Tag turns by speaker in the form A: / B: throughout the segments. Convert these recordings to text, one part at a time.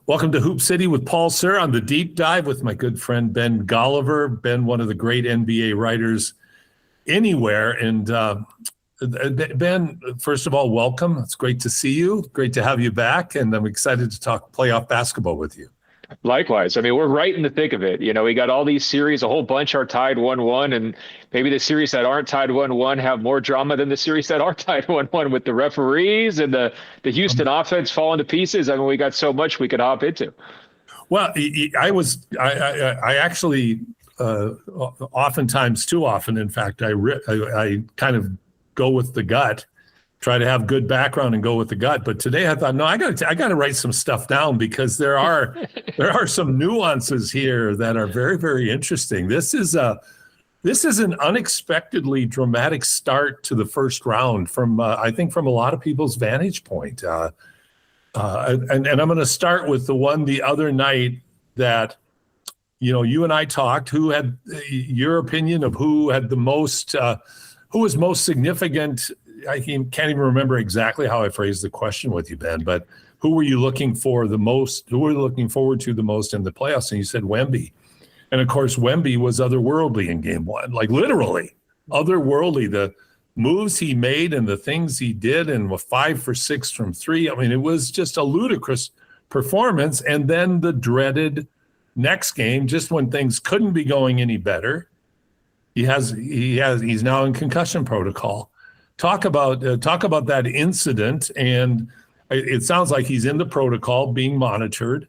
A: Welcome to Hoop City with Paul Sir on the deep dive with my good friend Ben Golliver. Ben, one of the great NBA writers anywhere. And Ben, first of all, welcome. It's great to see you. Great to have you back. And I'm excited to talk playoff basketball with you.
B: Likewise. I mean, we're right in the thick of it. You know, we got all these series, a whole bunch are tied 1-1, and maybe the series that aren't tied 1-1 have more drama than the series that are tied 1-1 with the referees and the Houston offense falling to pieces. I mean, we got so much we could hop into.
A: Well, I actually, oftentimes, too often, in fact, I kind of go with the gut, try to have good background and go with the gut. But today I thought, no, I got to write some stuff down because there are some nuances here that are very, very interesting. This is an unexpectedly dramatic start to the first round from I think from a lot of people's vantage point. And I'm going to start with the one the other night that, you and I talked. Who had your opinion of who had the most, who was most significant? I can't even remember exactly how I phrased the question with you, Ben, but who were you looking for the most? Who were you looking forward to the most in the playoffs? And you said Wemby. And of course, Wemby was otherworldly in game one, like literally otherworldly. The moves he made and the things he did, and 5 for 6 from three. I mean, it was just a ludicrous performance. And then the dreaded next game, just when things couldn't be going any better, he's now in concussion protocol. Talk about that incident, and it sounds like he's in the protocol being monitored.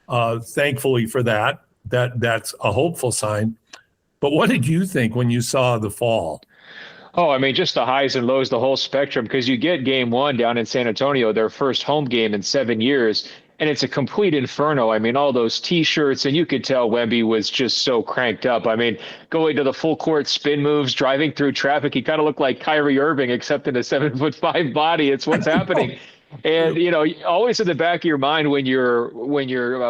A: Thankfully for that. That's a hopeful sign. But what did you think when you saw the fall?
B: Oh, I mean, just the highs and lows, the whole spectrum, because you get game one down in San Antonio, their first home game in 7 years, and it's a complete inferno. I mean, all those T-shirts, and you could tell Wemby was just so cranked up. I mean, going to the full court spin moves, driving through traffic, he kind of looked like Kyrie Irving, except in a 7'5" body. It's what's happening. And, always in the back of your mind when you're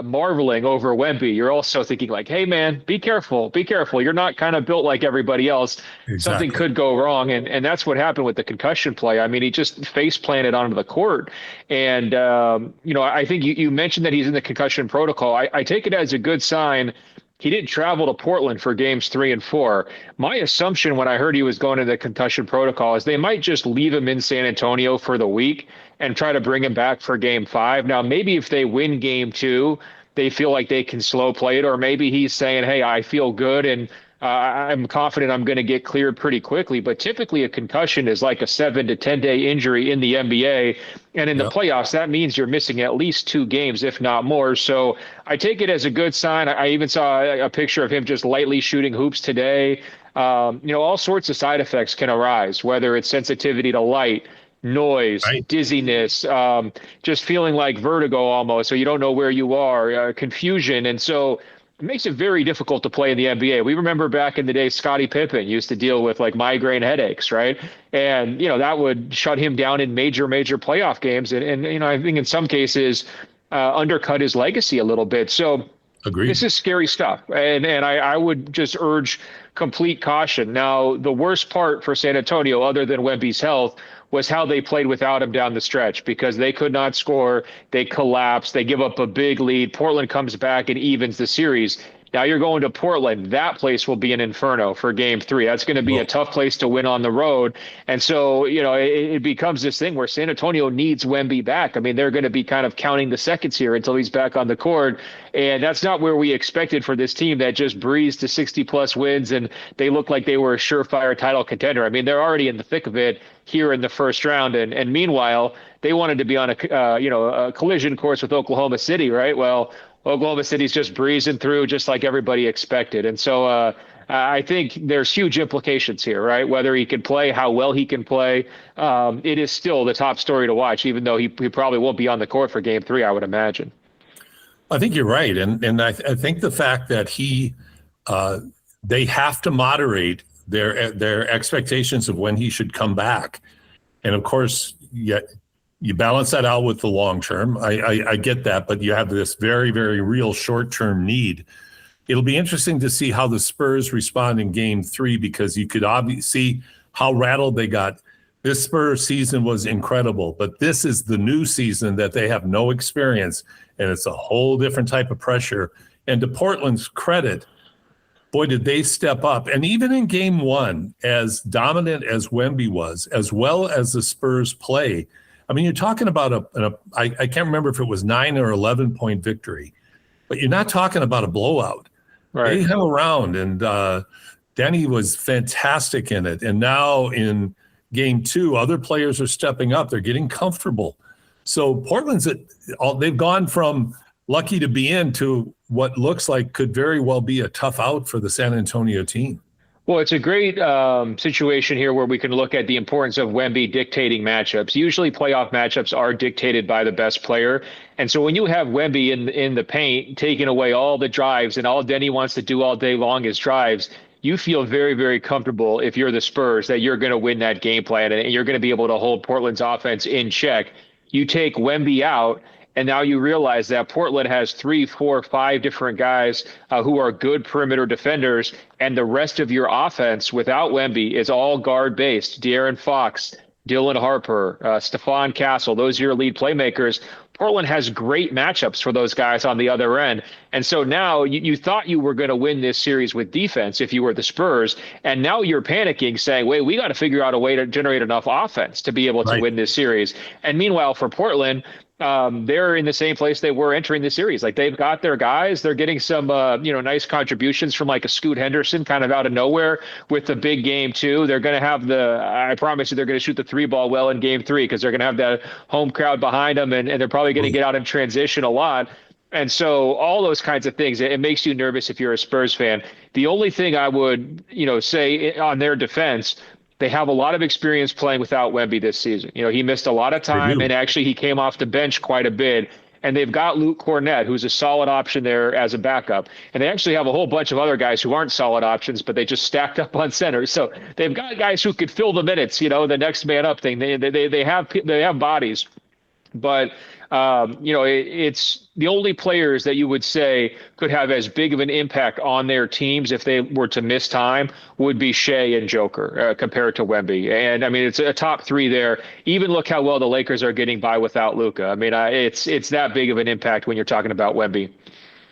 B: marveling over Wemby, you're also thinking like, hey, man, be careful. You're not kind of built like everybody else. Exactly. Something could go wrong. And that's what happened with the concussion play. I mean, he just face planted onto the court. And, I think you mentioned that he's in the concussion protocol. I take it as a good sign. He didn't travel to Portland for games 3 and 4. My assumption when I heard he was going to the concussion protocol is they might just leave him in San Antonio for the week and try to bring him back for game 5. Now, maybe if they win game 2, they feel like they can slow play it, or maybe he's saying, hey, I feel good and I'm confident I'm going to get cleared pretty quickly. But typically a concussion is like a 7 to 10 day injury in the NBA. And in the playoffs, that means you're missing at least 2 games, if not more. So I take it as a good sign. I even saw a picture of him just lightly shooting hoops today. All sorts of side effects can arise, whether it's sensitivity to light, noise, right, dizziness, just feeling like vertigo almost, so you don't know where you are, confusion. And so it makes it very difficult to play in the NBA. We remember back in the day, Scottie Pippen used to deal with like migraine headaches, right? And, that would shut him down in major playoff games. And I think in some cases undercut his legacy a little bit. So agreed. This is scary stuff. And I would just urge complete caution. Now, the worst part for San Antonio, other than Wemby's health, was how they played without him down the stretch, because they could not score. They collapsed. They give up a big lead. Portland comes back and evens the series. Now you're going to Portland. That place will be an inferno for game 3. That's going to be a tough place to win on the road. And so, it becomes this thing where San Antonio needs Wemby back. I mean, they're going to be kind of counting the seconds here until he's back on the court. And that's not where we expected for this team that just breezed to 60+ wins, and they look like they were a surefire title contender. I mean, they're already in the thick of it here in the first round. And meanwhile, they wanted to be on a collision course with Oklahoma City, right? Well, Oklahoma City's just breezing through just like everybody expected. And so I think there's huge implications here, right? Whether he can play, how well he can play. It is still the top story to watch, even though he probably won't be on the court for game 3, I would imagine.
A: I think you're right. And I think the fact that they have to moderate their expectations of when he should come back. And of course, you balance that out with the long term. I get that, but you have this very, very real short-term need. It'll be interesting to see how the Spurs respond in game 3, because you could obviously see how rattled they got. This Spurs season was incredible, but this is the new season that they have no experience. and it's a whole different type of pressure. And to Portland's credit, boy, did they step up. And even in game one, as dominant as Wemby was, as well as the Spurs play, I mean, you're talking about I can't remember if it was 9 or 11 point victory, but you're not talking about a blowout.
B: Right.
A: They hung around, and Denny was fantastic in it. And now in game two, other players are stepping up. They're getting comfortable. So Portland's they've gone from lucky to be in to what looks like could very well be a tough out for the San Antonio team.
B: Well, it's a great situation here where we can look at the importance of Wemby dictating matchups. Usually playoff matchups are dictated by the best player. And so when you have Wemby in the paint, taking away all the drives, and all Denny wants to do all day long is drives, you feel very, very comfortable if you're the Spurs that you're going to win that game plan and you're going to be able to hold Portland's offense in check. You take Wemby out, and now you realize that Portland has 3, 4, 5 different guys who are good perimeter defenders, and the rest of your offense without Wemby is all guard-based. De'Aaron Fox, Dylan Harper, Stephon Castle, those are your lead playmakers. Portland has great matchups for those guys on the other end. And so now you thought you were going to win this series with defense if you were the Spurs, and now you're panicking saying, wait, we got to figure out a way to generate enough offense to be able to win this series. And meanwhile, for Portland, they're in the same place they were entering the series. Like, they've got their guys. They're getting some, nice contributions from like a Scoot Henderson kind of out of nowhere with the big game too. They're going to have I promise you, they're going to shoot the 3-ball well in game 3 because they're going to have that home crowd behind them, and they're probably going to get out in transition a lot. And so all those kinds of things, it makes you nervous if you're a Spurs fan. The only thing I would, say on their defense, they have a lot of experience playing without Wemby this season. He missed a lot of time, and actually he came off the bench quite a bit. And they've got Luke Cornett, who's a solid option there as a backup. And they actually have a whole bunch of other guys who aren't solid options, but they just stacked up on center. So they've got guys who could fill the minutes, the next man up thing. They have bodies. But, it's the only players that you would say could have as big of an impact on their teams if they were to miss time would be Shea and Joker compared to Wemby. And I mean, it's a top 3 there. Even look how well the Lakers are getting by without Luka. I mean, it's that big of an impact when you're talking about Wemby.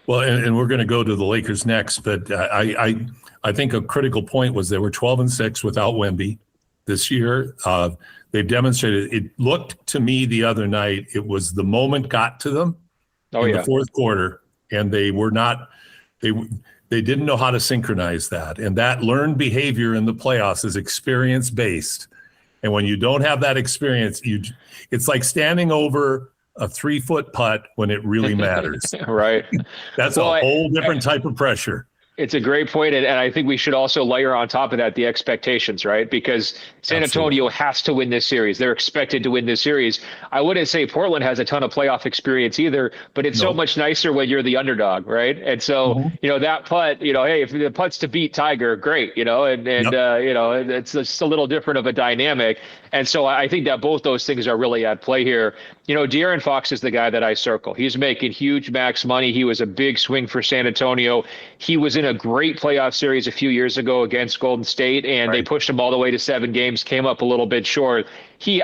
A: Well, and we're going to go to the Lakers next, but I think a critical point was they were 12-6 without Wemby this year. They've demonstrated. It looked to me the other night, it was the moment got to them in the fourth quarter, and they were not. They didn't know how to synchronize that, and that learned behavior in the playoffs is experience based. And when you don't have that experience, it's like standing over a 3-foot putt when it really matters.
B: Right.
A: That's a whole different type of pressure.
B: It's a great point, and I think we should also layer on top of that the expectations, right? Because San Antonio has to win this series. They're expected to win this series. I wouldn't say Portland has a ton of playoff experience either, but it's so much nicer when you're the underdog, right? And so, that putt, hey, if the putt's to beat Tiger, great, it's just a little different of a dynamic. And so I think that both those things are really at play here. De'Aaron Fox is the guy that I circle. He's making huge max money. He was a big swing for San Antonio. He was in a great playoff series a few years ago against Golden State, and they pushed him all the way to 7 games, came up a little bit short.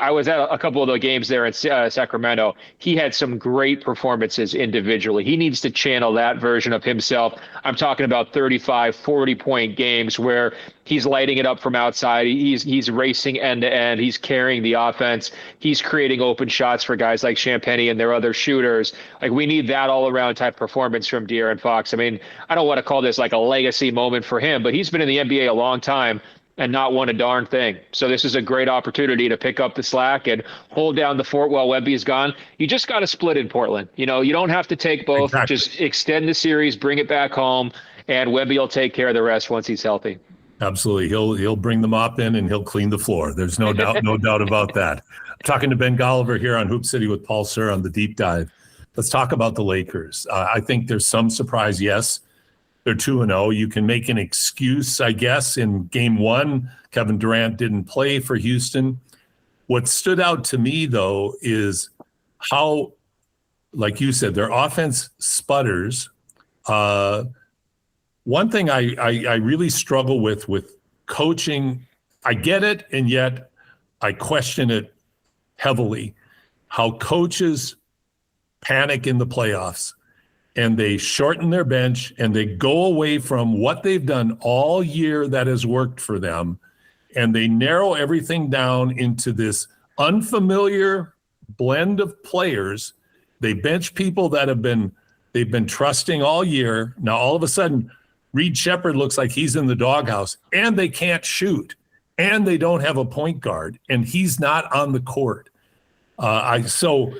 B: I was at a couple of the games there in Sacramento. He had some great performances individually. He needs to channel that version of himself. I'm talking about 35, 40-point games where he's lighting it up from outside. He's racing end to end. He's carrying the offense. He's creating open shots for guys like Champagnie and their other shooters. Like, we need that all-around type performance from De'Aaron Fox. I mean, I don't want to call this like a legacy moment for him, but he's been in the NBA a long time and not won a darn thing. So this is a great opportunity to pick up the slack and hold down the fort while Wemby is gone. You just got to split in Portland. You don't have to take both. Exactly. Just extend the series, bring it back home, and Wemby will take care of the rest once he's healthy.
A: Absolutely. He'll bring the mop in and he'll clean the floor. There's no doubt about that. I'm talking to Ben Golliver here on Hoop City with Paul Sir on the Deep Dive. Let's talk about the Lakers. I think there's some surprise. Yes, they're 2-0. You can make an excuse, I guess. In game 1, Kevin Durant didn't play for Houston. What stood out to me, though, is how, like you said, their offense sputters. One thing I really struggle with coaching, I get it, and yet I question it heavily, how coaches panic in the playoffs and they shorten their bench and they go away from what they've done all year that has worked for them, and they narrow everything down into this unfamiliar blend of players. They bench people that they've been trusting all year. Now all of a sudden Reed Shepherd looks like he's in the doghouse, and they can't shoot, and they don't have a point guard, and he's not on the court. So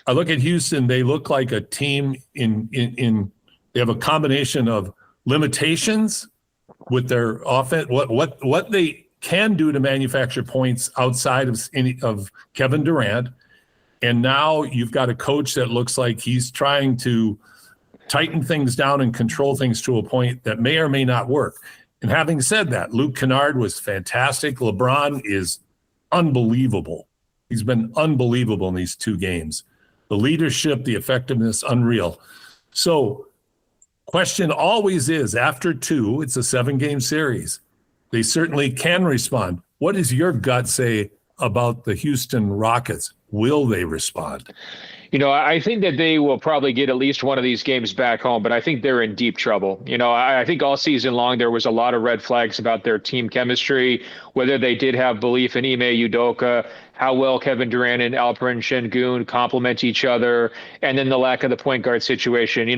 A: I look at Houston, they look like a team in they have a combination of limitations with their offense, what they can do to manufacture points outside of Kevin Durant. And now you've got a coach that looks like he's trying to tighten things down and control things to a point that may or may not work. And having said that, Luke Kennard was fantastic. LeBron is unbelievable. He's been unbelievable in these 2 games. The leadership, the effectiveness, unreal. So question always is, after 2, it's a 7-game series. They certainly can respond. What does your gut say about the Houston Rockets? Will they respond?
B: I think that they will probably get at least one of these games back home, but I think they're in deep trouble. I think all season long there was a lot of red flags about their team chemistry, whether they did have belief in Ime Udoka, how well Kevin Durant and Alperen Şengün complement each other, and then the lack of the point guard situation.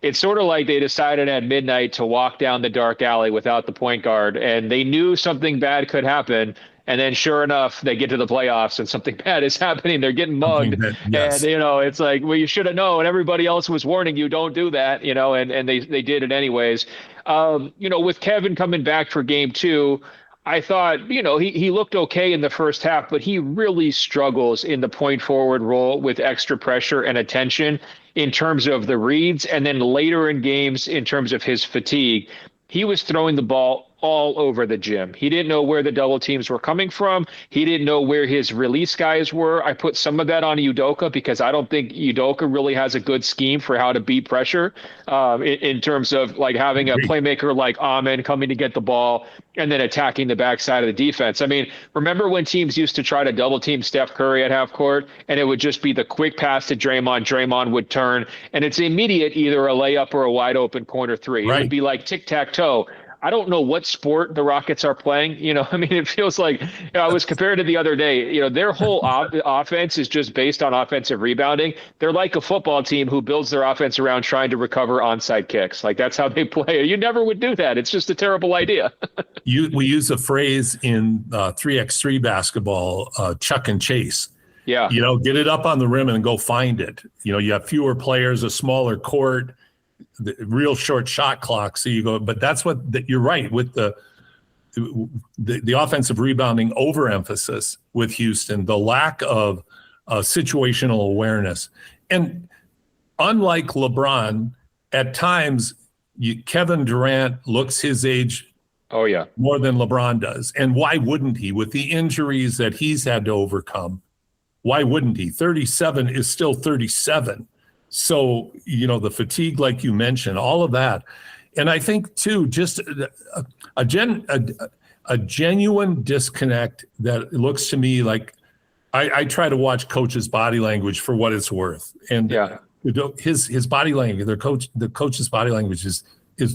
B: It's sort of like they decided at midnight to walk down the dark alley without the point guard, and they knew something bad could happen. And then sure enough, they get to the playoffs and something bad is happening. They're getting mugged.
A: Yes.
B: And, it's like, well, you should have known. Everybody else was warning you, don't do that, and they did it anyways. With Kevin coming back for game 2, I thought, he looked okay in the first half, but he really struggles in the point forward role with extra pressure and attention in terms of the reads. And then later in games, in terms of his fatigue, he was throwing the ball all over the gym. He didn't know where the double teams were coming from. He didn't know where his release guys were. I put some of that on Udoka because I don't think Udoka really has a good scheme for how to beat pressure in terms of like having a playmaker like Amen coming to get the ball and then attacking the backside of the defense. I mean, remember when teams used to try to double team Steph Curry at half court and it would just be the quick pass to Draymond. Draymond would turn and it's immediate, either a layup or a wide open corner 3. Right. It would be like tic-tac-toe. I don't know what sport the Rockets are playing. It feels like I was compared to the other day. Their whole offense is just based on offensive rebounding. They're like a football team who builds their offense around trying to recover onside kicks. Like that's how they play. You never would do that. It's just a terrible idea.
A: We use a phrase in 3x3 basketball, chuck and chase.
B: Yeah.
A: Get it up on the rim and go find it. You have fewer players, a smaller court, the real short shot clock. So you go, but that's you're right with the offensive rebounding overemphasis with Houston, the lack of situational awareness. And unlike LeBron, at times Kevin Durant looks his age more than LeBron does. And why wouldn't he? With the injuries that he's had to overcome, why wouldn't he? 37 is still 37. So, the fatigue, like you mentioned, all of that. And I think, too, just a genuine disconnect that looks to me like I try to watch coach's body language for what it's worth. And his body language, the coach's body language is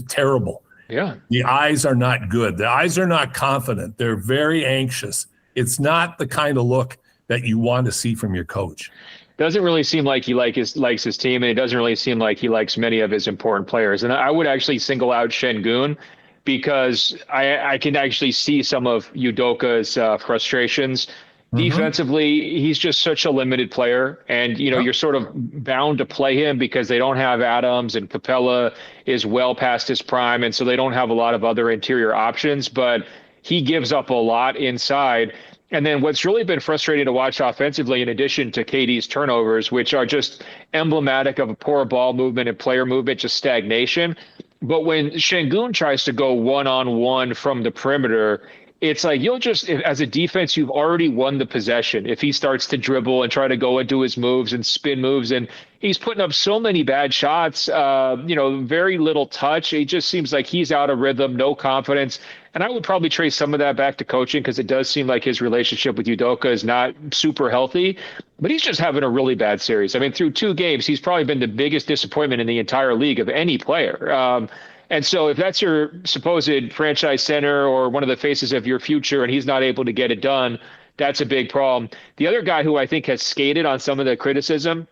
A: terrible.
B: Yeah.
A: The eyes are not good. The eyes are not confident. They're very anxious. It's not the kind of look that you want to see from your coach.
B: Doesn't really seem like he likes his team, and it doesn't really seem like he likes many of his important players. And I would actually single out Şengün because I can actually see some of Udoka's frustrations. Mm-hmm. Defensively, he's just such a limited player, and you're sort of bound to play him because they don't have Adams, and Capella is well past his prime, and so they don't have a lot of other interior options. But he gives up a lot inside. And then what's really been frustrating to watch offensively, in addition to KD's turnovers, which are just emblematic of a poor ball movement and player movement, just stagnation. But when Şengün tries to go one-on-one from the perimeter, it's like as a defense, you've already won the possession. If he starts to dribble and try to go and do his moves and spin moves, and he's putting up so many bad shots, very little touch. It just seems like he's out of rhythm, no confidence. And I would probably trace some of that back to coaching because it does seem like his relationship with Udoka is not super healthy. but he's just having a really bad series. I mean, through 2 games, he's probably been the biggest disappointment in the entire league of any player. And so if that's your supposed franchise center or one of the faces of your future and he's not able to get it done, that's a big problem. The other guy who I think has skated on some of the criticism,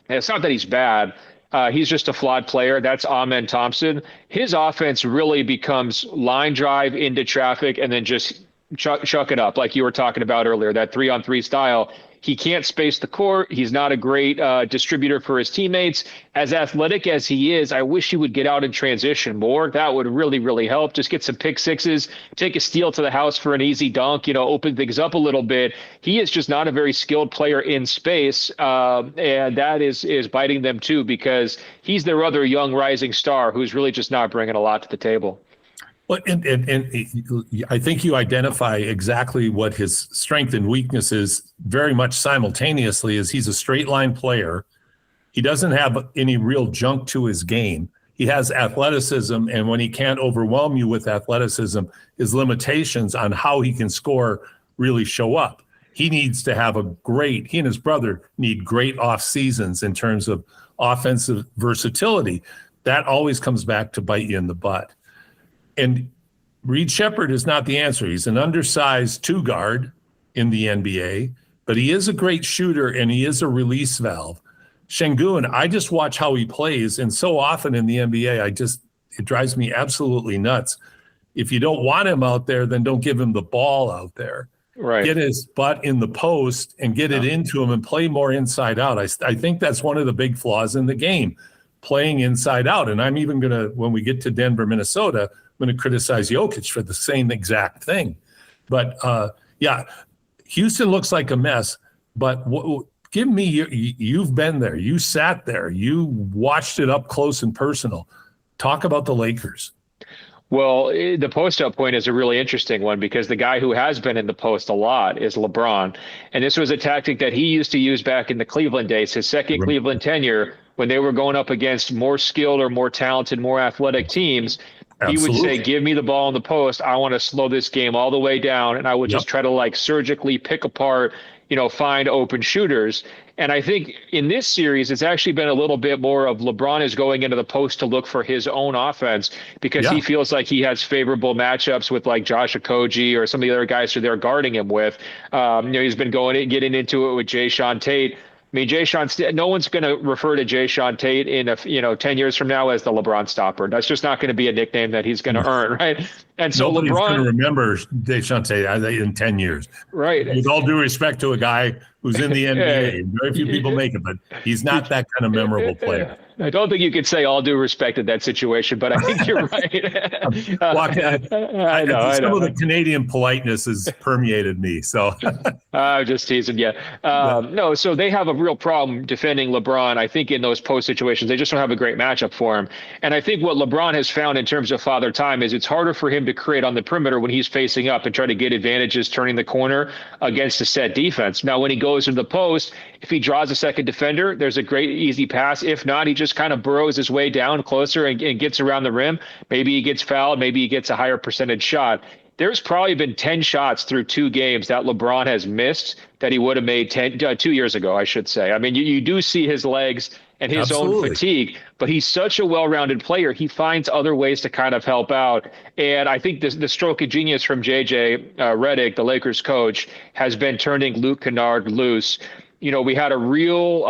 B: and it's not that he's bad, he's just a flawed player. That's Amen Thompson. His offense really becomes line drive into traffic and then just chuck it up like you were talking about earlier, that 3-on-3 style. He can't space the court. He's not a great distributor for his teammates. As athletic as he is, I wish he would get out in transition more. That would really, really help. Just get some pick sixes, take a steal to the house for an easy dunk, open things up a little bit. He is just not a very skilled player in space, and that is biting them too, because he's their other young rising star who's really just not bringing a lot to the table.
A: Well, and I think you identify exactly what his strength and weakness is very much simultaneously. Is he's a straight line player. He doesn't have any real junk to his game. He has athleticism, and when he can't overwhelm you with athleticism, his limitations on how he can score really show up. He needs to have he and his brother need great off seasons in terms of offensive versatility. That always comes back to bite you in the butt. And Reed Sheppard is not the answer. He's an undersized 2-guard in the NBA, but he is a great shooter and he is a release valve. Şengün, I just watch how he plays, and so often in the NBA, it drives me absolutely nuts. If you don't want him out there, then don't give him the ball out there.
B: Right.
A: Get his butt in the post and get it into him and play more inside out. I think that's one of the big flaws in the game, playing inside out. And I'm even going to, when we get to Denver, Minnesota, I'm going to criticize Jokic for the same exact thing. But Houston looks like a mess. But give me, you've been there. You sat there. You watched it up close and personal. Talk about the Lakers.
B: Well, the post-up point is a really interesting one because the guy who has been in the post a lot is LeBron. And this was a tactic that he used to use back in the Cleveland days, his second Cleveland tenure, when they were going up against more skilled or more talented, more athletic teams. Absolutely. He would say, give me the ball in the post. I want to slow this game all the way down. And I would just try to surgically pick apart, find open shooters. And I think in this series, it's actually been a little bit more of LeBron is going into the post to look for his own offense because he feels like he has favorable matchups with Josh Okogie or some of the other guys who they're guarding him with. He's been getting into it with Jae'Sean Tate. I mean, no one's going to refer to Jae'Sean Tate in 10 years from now as the LeBron stopper. That's just not going to be a nickname that he's going to earn, right? And so
A: nobody's
B: LeBron
A: going to remember Jae'Sean Tate in 10 years,
B: right?
A: With all due respect to a guy who's in the NBA, very few people make it, but he's not that kind of memorable player.
B: I don't think you could say all due respect in that situation, but I think you're right. I know.
A: Some of the Canadian politeness has permeated me. So
B: I'm just teasing you. No, so they have a real problem defending LeBron. I think in those post situations, they just don't have a great matchup for him. And I think what LeBron has found in terms of father time is it's harder for him to create on the perimeter when he's facing up and try to get advantages turning the corner against a set defense. Now, when he goes to the post, if he draws a second defender, there's a great easy pass. If not, he just kind of burrows his way down closer and gets around the rim. Maybe he gets fouled. Maybe he gets a higher percentage shot. There's probably been 10 shots through 2 games that LeBron has missed that he would have made 2 years ago, I should say. I mean, you do see his legs and his own fatigue, but he's such a well-rounded player. He finds other ways to kind of help out. And I think the stroke of genius from JJ Redick, the Lakers coach, has been turning Luke Kennard loose. We had a real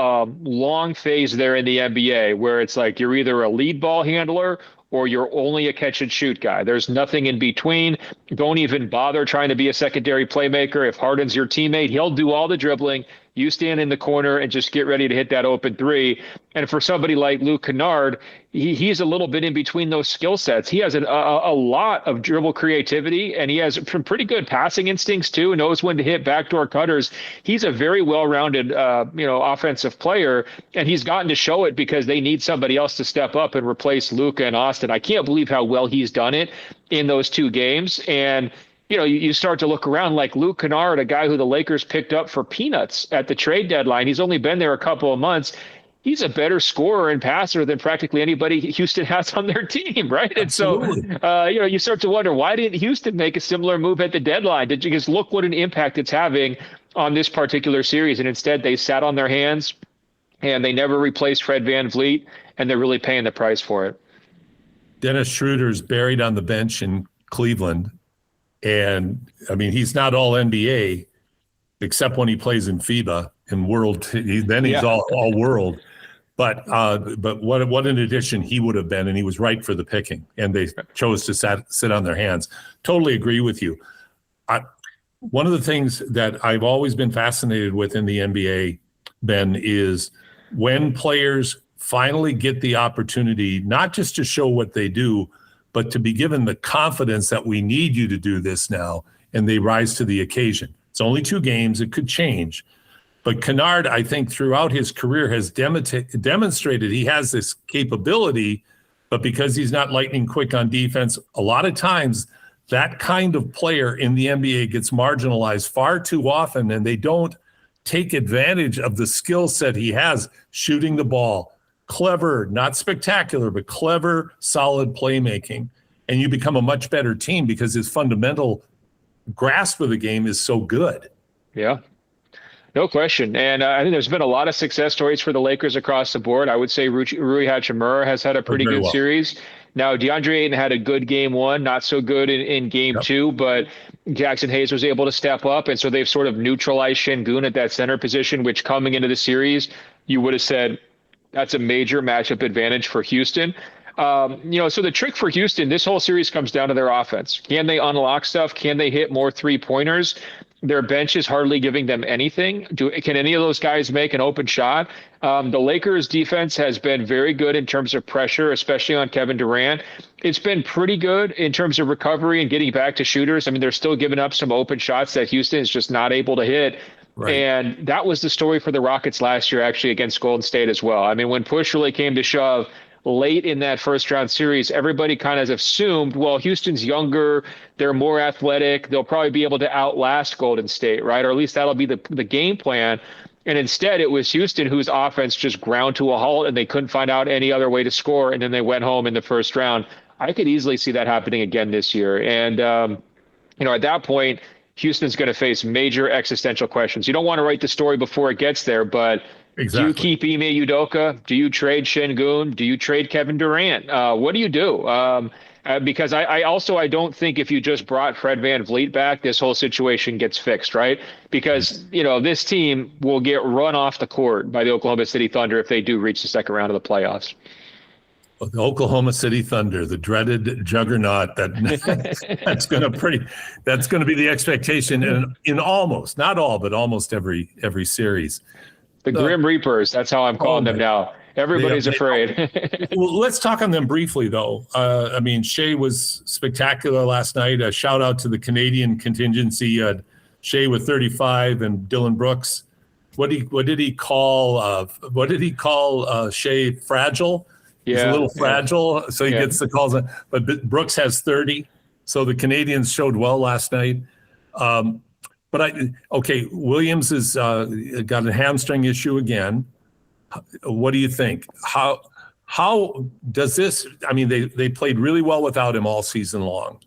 B: long phase there in the NBA where it's like you're either a lead ball handler or you're only a catch and shoot guy. There's nothing in between. Don't even bother trying to be a secondary playmaker. If Harden's your teammate, he'll do all the dribbling. You stand in the corner and just get ready to hit that open three. And for somebody like Luke Kennard, he's a little bit in between those skill sets. He has a lot of dribble creativity, and he has pretty good passing instincts too, knows when to hit backdoor cutters. He's a very well-rounded, offensive player, and he's gotten to show it because they need somebody else to step up and replace Luka and Austin. I can't believe how well he's done it in those 2 games. And you start to look around like Luke Kennard, a guy who the Lakers picked up for peanuts at the trade deadline. He's only been there a couple of months. He's a better scorer and passer than practically anybody Houston has on their team, right?
A: Absolutely.
B: And so, you start to wonder, why didn't Houston make a similar move at the deadline? Because look what an impact it's having on this particular series, and instead they sat on their hands and they never replaced Fred VanVleet, and they're really paying the price for it.
A: Dennis Schroeder's buried on the bench in Cleveland. And I mean, he's not all NBA, except when he plays in FIBA and world. Then he's all world. But what an addition he would have been, and he was right for the picking. And they chose to sit on their hands. Totally agree with you. One of the things that I've always been fascinated with in the NBA, Ben, is when players finally get the opportunity, not just to show what they do, but to be given the confidence that we need you to do this now, and they rise to the occasion. It's only 2 games. It could change. But Kennard, I think, throughout his career has demonstrated he has this capability, but because he's not lightning quick on defense, a lot of times that kind of player in the NBA gets marginalized far too often, and they don't take advantage of the skill set he has, shooting the ball. Clever, not spectacular, but clever, solid playmaking. And you become a much better team because his fundamental grasp of the game is so good.
B: Yeah, no question. And I think there's been a lot of success stories for the Lakers across the board. I would say Rui Hachimura has had a pretty good series. Now, DeAndre Ayton had a good game 1, not so good in game 2, but Jackson Hayes was able to step up. And so they've sort of neutralized Şengün at that center position, which coming into the series, you would have said, that's a major matchup advantage for Houston. So the trick for Houston, this whole series comes down to their offense. Can they unlock stuff? Can they hit more 3-pointers? Their bench is hardly giving them anything. Can any of those guys make an open shot? The Lakers defense has been very good in terms of pressure, especially on Kevin Durant. It's been pretty good in terms of recovery and getting back to shooters. I mean, they're still giving up some open shots that Houston is just not able to hit. Right. And that was the story for the Rockets last year, actually, against Golden State as well. I mean, when push really came to shove late in that first round series, everybody kind of assumed, well, Houston's younger, they're more athletic, they'll probably be able to outlast Golden State, right? Or at least that'll be the game plan. And instead, it was Houston whose offense just ground to a halt, and they couldn't find out any other way to score. And then they went home in the first round. I could easily see that happening again this year. And, at that point, Houston's going to face major existential questions. You don't want to write the story before it gets there, but do you keep Ime Udoka? Do you trade Şengün? Do you trade Kevin Durant? What do you do? Because I don't think if you just brought Fred VanVleet back, this whole situation gets fixed, right? Because, this team will get run off the court by the Oklahoma City Thunder if they do reach the second round of the playoffs.
A: The Oklahoma City Thunder, the dreaded juggernaut that's going to be the expectation in almost, not all, but almost every series.
B: The Grim Reapers, that's how I'm calling them now. Everybody's afraid.
A: Well, let's talk on them briefly, though. Shea was spectacular last night. A shout out to the Canadian contingency. Shea with 35 and Dylan Brooks. What did he call Shea? Fragile. He's a little fragile, so he gets the calls. But Brooks has 30, so the Canadians showed well last night. Williams has got a hamstring issue again. What do you think? How does this? I mean, they played really well without him all season long.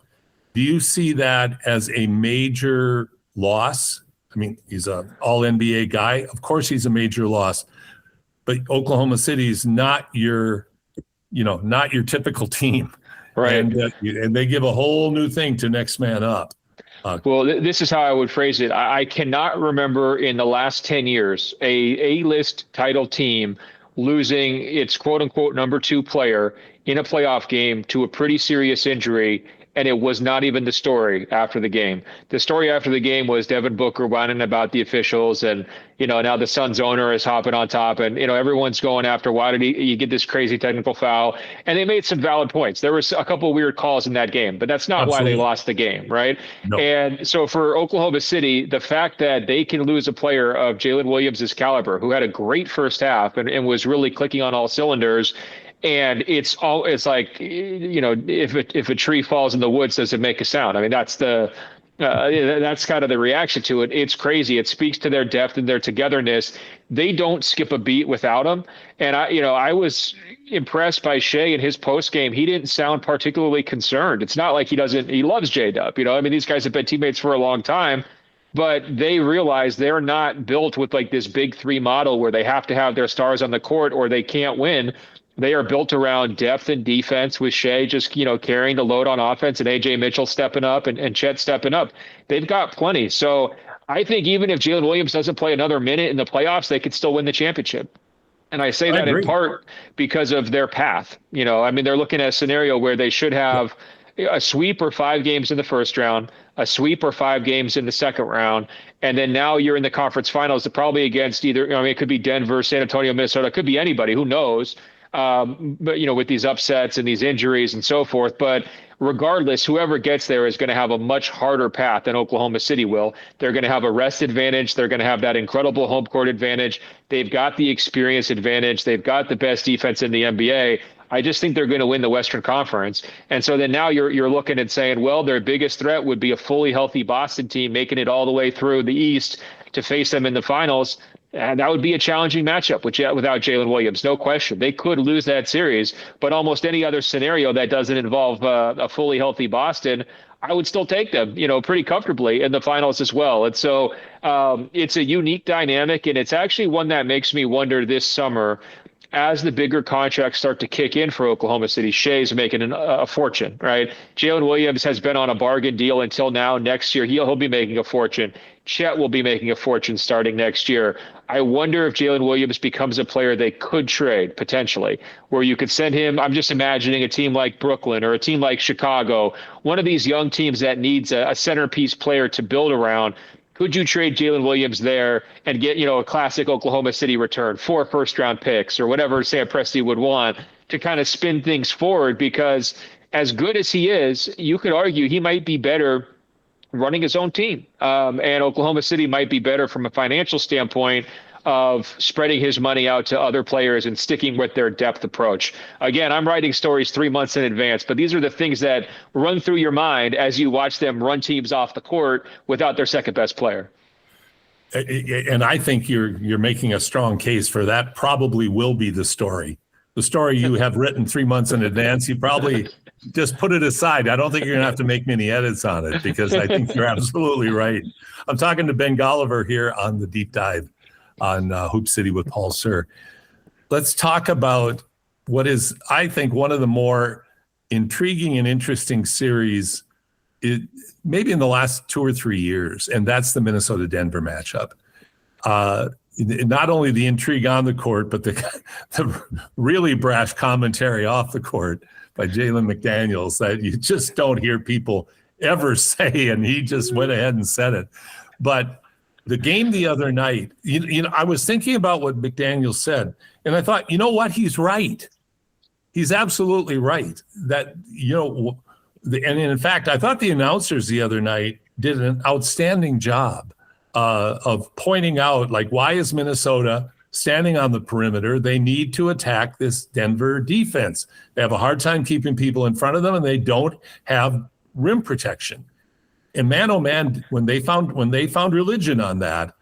A: Do you see that as a major loss? I mean, he's an all-NBA guy. Of course, he's a major loss. But Oklahoma City is not your typical team, right? And they give a whole new thing to next man up.
B: Well, this is how I would phrase it. I cannot remember in the last 10 years a A-list title team losing its quote-unquote number 2 player in a playoff game to a pretty serious injury, and it was not even the story after the game. The story after the game was Devin Booker whining about the officials, and now the Suns owner is hopping on top, and everyone's going after why did you get this crazy technical foul? And they made some valid points. There was a couple of weird calls in that game, but that's not why they lost the game, right? No. And so for Oklahoma City, the fact that they can lose a player of Jalen Williams' caliber, who had a great first half and was really clicking on all cylinders. And it's like, if a tree falls in the woods, does it make a sound? I mean, that's that's kind of the reaction to it. It's crazy. It speaks to their depth and their togetherness. They don't skip a beat without him. And I was impressed by Shea in his post game. He didn't sound particularly concerned. It's not like he loves J-Dub. These guys have been teammates for a long time. but they realize they're not built with like this big three model where they have to have their stars on the court or they can't win. They are built around depth and defense with Shea just, carrying the load on offense and AJ Mitchell stepping up and Chet stepping up. They've got plenty. So I think even if Jalen Williams doesn't play another minute in the playoffs, they could still win the championship. And I say that in part because of their path. I mean, they're looking at a scenario where they should have a sweep or 5 games in the first round, a sweep or 5 games in the second round. And then now you're in the conference finals, probably against either, it could be Denver, San Antonio, Minnesota, it could be anybody, who knows? But, with these upsets and these injuries and so forth. But regardless, whoever gets there is going to have a much harder path than Oklahoma City will. They're going to have a rest advantage. They're going to have that incredible home court advantage. They've got the experience advantage. They've got the best defense in the NBA. I just think they're going to win the Western Conference. And so then now you're looking and saying, well, their biggest threat would be a fully healthy Boston team making it all the way through the East to face them in the finals. And that would be a challenging matchup without Jalen Williams, no question. They could lose that series, but almost any other scenario that doesn't involve a fully healthy Boston, I would still take them, pretty comfortably in the finals as well. And so it's a unique dynamic, and it's actually one that makes me wonder this summer, as the bigger contracts start to kick in for Oklahoma City. Shea's making a fortune, right? Jalen Williams has been on a bargain deal until now. Next year, he'll be making a fortune. Chet will be making a fortune starting next year. I wonder if Jalen Williams becomes a player they could trade potentially, where you could send him. I'm just imagining a team like Brooklyn or a team like Chicago, one of these young teams that needs a centerpiece player to build around. Could you trade Jalen Williams there and get, a classic Oklahoma City return, 4 first-round picks or whatever Sam Presti would want to kind of spin things forward? Because as good as he is, you could argue he might be better running his own team. And Oklahoma City might be better from a financial standpoint of spreading his money out to other players and sticking with their depth approach. Again, I'm writing stories 3 months in advance, but these are the things that run through your mind as you watch them run teams off the court without their second best player.
A: And I think you're making a strong case for that. Probably will be the story. The story you have written 3 months in advance, you probably just put it aside. I don't think you're going to have to make many edits on it, because I think you're absolutely right. I'm talking to Ben Golliver here on the Deep Dive on Hoop City with Paul Sir. Let's talk about what is, I think, one of the more intriguing and interesting series maybe in the last 2 or 3 years, and that's the Minnesota-Denver matchup. Not only the intrigue on the court, but the really brash commentary off the court by Jalen McDaniels that you just don't hear people ever say, and he just went ahead and said it. But the game the other night, I was thinking about what McDaniels said, and I thought, you know what? He's right. He's absolutely right. That, and in fact, I thought the announcers the other night did an outstanding job of pointing out, like, why is Minnesota standing on the perimeter? They need to attack this Denver defense. They have a hard time keeping people in front of them, and they don't have rim protection. And man, oh man, when they found religion on that,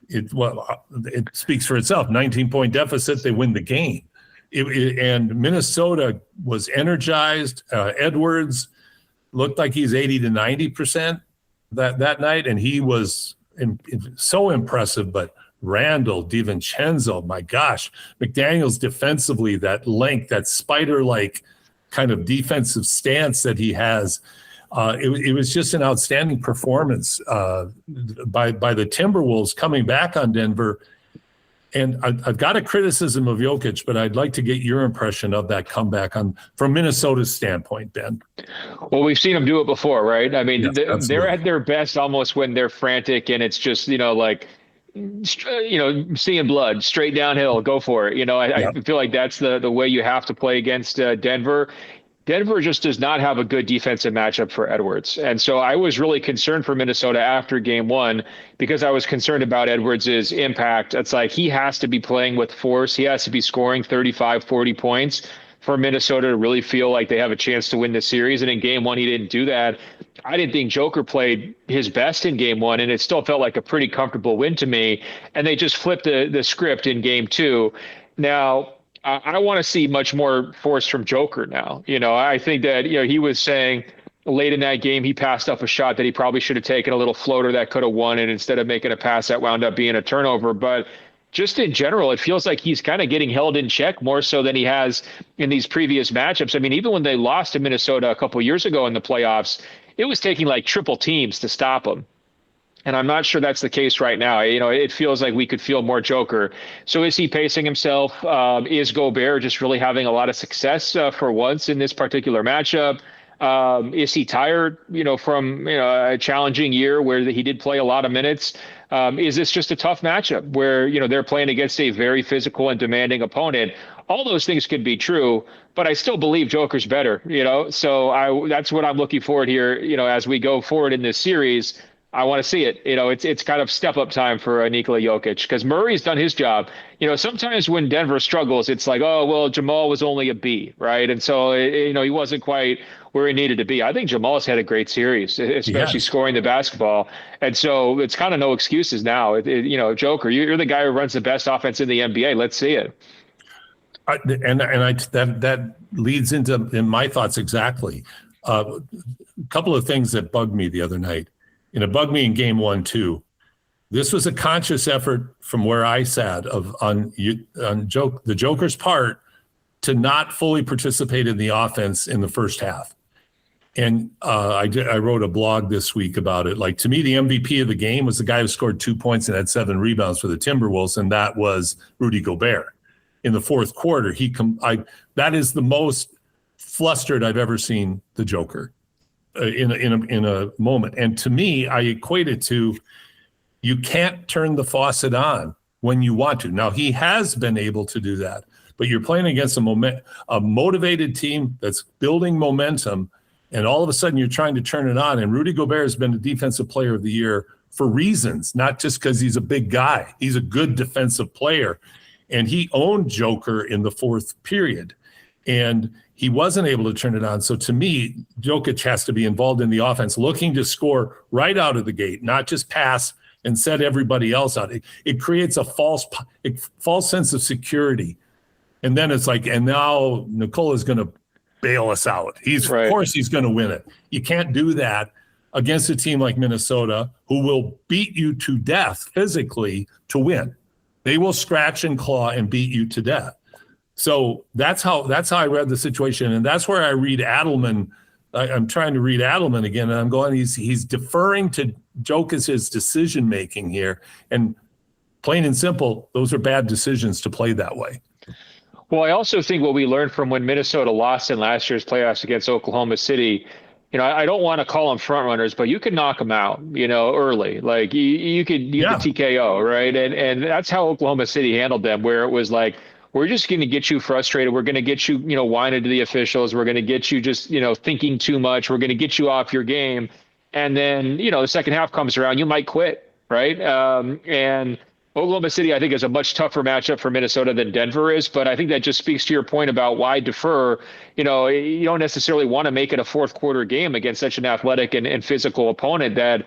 A: it speaks for itself. 19-point deficit, they win the game. And Minnesota was energized. Edwards looked like he's 80 to 90% that night, and he was so impressive. But Randall, DiVincenzo, my gosh, McDaniels defensively, that length, that spider-like kind of defensive stance that he has. It was just an outstanding performance by the Timberwolves coming back on Denver. And I've got a criticism of Jokic, but I'd like to get your impression of that comeback from Minnesota's standpoint, Ben.
B: Well, we've seen them do it before, right? I mean,
A: Yes,
B: they're at their best almost when they're frantic and it's just, seeing blood straight downhill, go for it. I feel like that's the way you have to play against Denver. Denver just does not have a good defensive matchup for Edwards. And so I was really concerned for Minnesota after game 1 because I was concerned about Edwards' impact. It's like he has to be playing with force. He has to be scoring 35, 40 points for Minnesota to really feel like they have a chance to win the series. And in game 1, he didn't do that. I didn't think Joker played his best in game 1, and it still felt like a pretty comfortable win to me. And they just flipped the script in game 2. Now, I want to see much more force from Joker now. I think that, he was saying late in that game, he passed up a shot that he probably should have taken, a little floater that could have won it instead of making a pass that wound up being a turnover. But just in general, it feels like he's kind of getting held in check more so than he has in these previous matchups. I mean, even when they lost to Minnesota a couple years ago in the playoffs, it was taking like triple teams to stop him. And I'm not sure that's the case right now. It feels like we could feel more Joker. So is he pacing himself? Is Gobert just really having a lot of success for once in this particular matchup? Is he tired, from a challenging year where he did play a lot of minutes? Is this just a tough matchup where, they're playing against a very physical and demanding opponent? All those things could be true, but I still believe Joker's better, so that's what I'm looking forward here, as we go forward in this series. I want to see it. It's kind of step up time for Nikola Jokic because Murray's done his job. Sometimes when Denver struggles, it's like, oh, well, Jamal was only a B, right? And so, he wasn't quite where he needed to be. I think Jamal's had a great series, especially scoring the basketball. And so it's kind of no excuses now. Joker, you're the guy who runs the best offense in the NBA. Let's see it.
A: That leads into my thoughts exactly. A couple of things that bugged me the other night. It bugged me in game 1 too. This was a conscious effort from where I sat on the Joker's part to not fully participate in the offense in the first half. And I wrote a blog this week about it. Like, to me, the MVP of the game was the guy who scored 2 points and had 7 rebounds for the Timberwolves, and that was Rudy Gobert. In the fourth quarter, that is the most flustered I've ever seen the Joker. In a moment. And to me, I equate it to, you can't turn the faucet on when you want to. Now, he has been able to do that, but you're playing against a motivated team that's building momentum, and all of a sudden you're trying to turn it on. And Rudy Gobert has been the defensive player of the year for reasons, not just because he's a big guy. He's a good defensive player, and he owned Joker in the fourth period. And he wasn't able to turn it on. So to me, Jokic has to be involved in the offense, looking to score right out of the gate, not just pass and set everybody else out. It creates a false sense of security. And then it's like, and now Nikola's going to bail us out. Of course he's going to win it. You can't do that against a team like Minnesota, who will beat you to death physically to win. They will scratch and claw and beat you to death. So that's how I read the situation, and that's where I read Adelman. I'm trying to read Adelman again, and I'm going, he's deferring to Jokic's decision making here, and plain and simple, those are bad decisions to play that way.
B: Well, I also think what we learned from when Minnesota lost in last year's playoffs against Oklahoma City, I don't want to call them front runners, but you can knock them out, early. Like you could the TKO, right? And that's how Oklahoma City handled them, where it was like, we're just going to get you frustrated. We're going to get you, whining to the officials. We're going to get you just, thinking too much. We're going to get you off your game. And then, the second half comes around, you might quit, right? And Oklahoma City, I think, is a much tougher matchup for Minnesota than Denver is. But I think that just speaks to your point about why defer. You don't necessarily want to make it a fourth quarter game against such an athletic and physical opponent that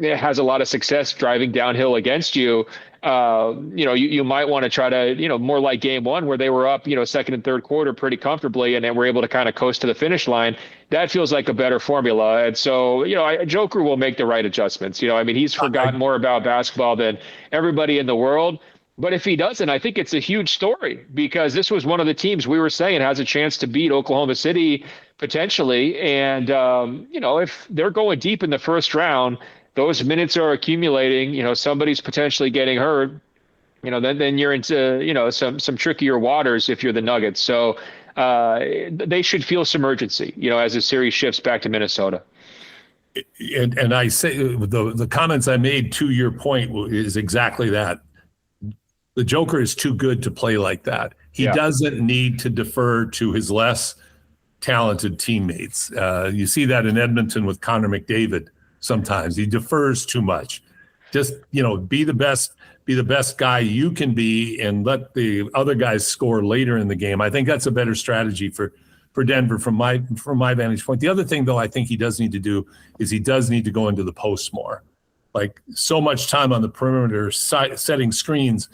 B: has a lot of success driving downhill against you. You might want to try to, more like game 1 where they were up, second and third quarter pretty comfortably, and then we're able to kind of coast to the finish line. That feels like a better formula. And so, Joker will make the right adjustments. He's forgotten more about basketball than everybody in the world. But if he doesn't, I think it's a huge story, because this was one of the teams we were saying has a chance to beat Oklahoma City potentially. And, if they're going deep in the first round, those minutes are accumulating, somebody's potentially getting hurt, then you're into, some trickier waters if you're the Nuggets. So they should feel some urgency, as the series shifts back to Minnesota.
A: And I say the comments I made to your point is exactly that. The Joker is too good to play like that. He doesn't need to defer to his less talented teammates. You see that in Edmonton with Connor McDavid. Sometimes he defers too much. Just, be the best guy you can be, and let the other guys score later in the game. I think that's a better strategy for Denver from my vantage point. The other thing, though, I think he does need to do is he does need to go into the post more. Like, so much time on the perimeter setting screens.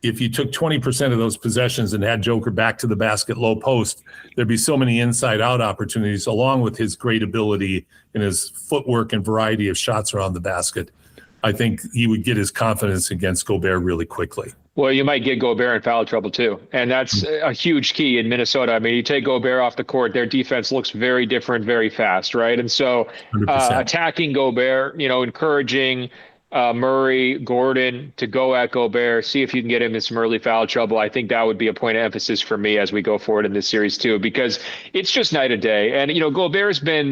A: if you took 20% of those possessions and had Joker back to the basket low post, there'd be so many inside out opportunities, along with his great ability and his footwork and variety of shots around the basket. I think he would get his confidence against Gobert really quickly.
B: Well, you might get Gobert in foul trouble too. And that's a huge key in Minnesota. I mean, you take Gobert off the court, their defense looks very different, very fast, right? And so attacking Gobert, encouraging Murray, Gordon to go at Gobert, see if you can get him in some early foul trouble. I think that would be a point of emphasis for me as we go forward in this series too, because it's just night and day. And, Gobert's been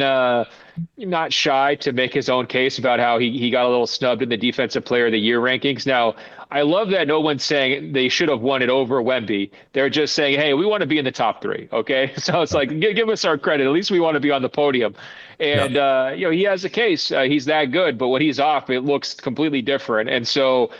B: not shy to make his own case about how he got a little snubbed in the Defensive Player of the Year rankings. Now, I love that no one's saying they should have won it over Wemby. They're just saying, hey, we want to be in the top 3. Okay. So it's like, give us our credit. At least we want to be on the podium. And, he has a case. He's that good. But when he's off, it looks completely different. And so,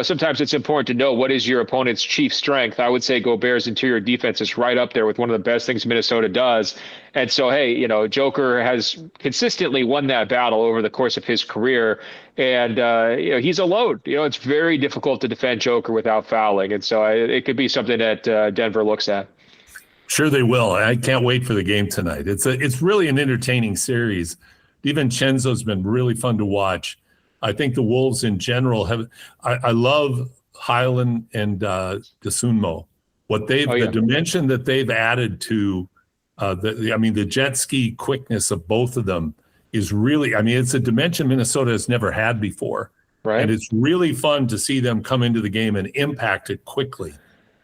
B: sometimes it's important to know what is your opponent's chief strength. I would say Gobert's interior defense is right up there with one of the best things Minnesota does. And so, hey, Joker has consistently won that battle over the course of his career. And, he's a load. It's very difficult to defend Joker without fouling. And so it could be something that Denver looks at.
A: Sure they will. I can't wait for the game tonight. It's really an entertaining series. DiVincenzo's been really fun to watch. I think the Wolves in general I love Highland and Desunmo. The dimension that they've added to the jet ski quickness of both of them is really, it's a dimension Minnesota has never had before.
B: Right.
A: And it's really fun to see them come into the game and impact it quickly.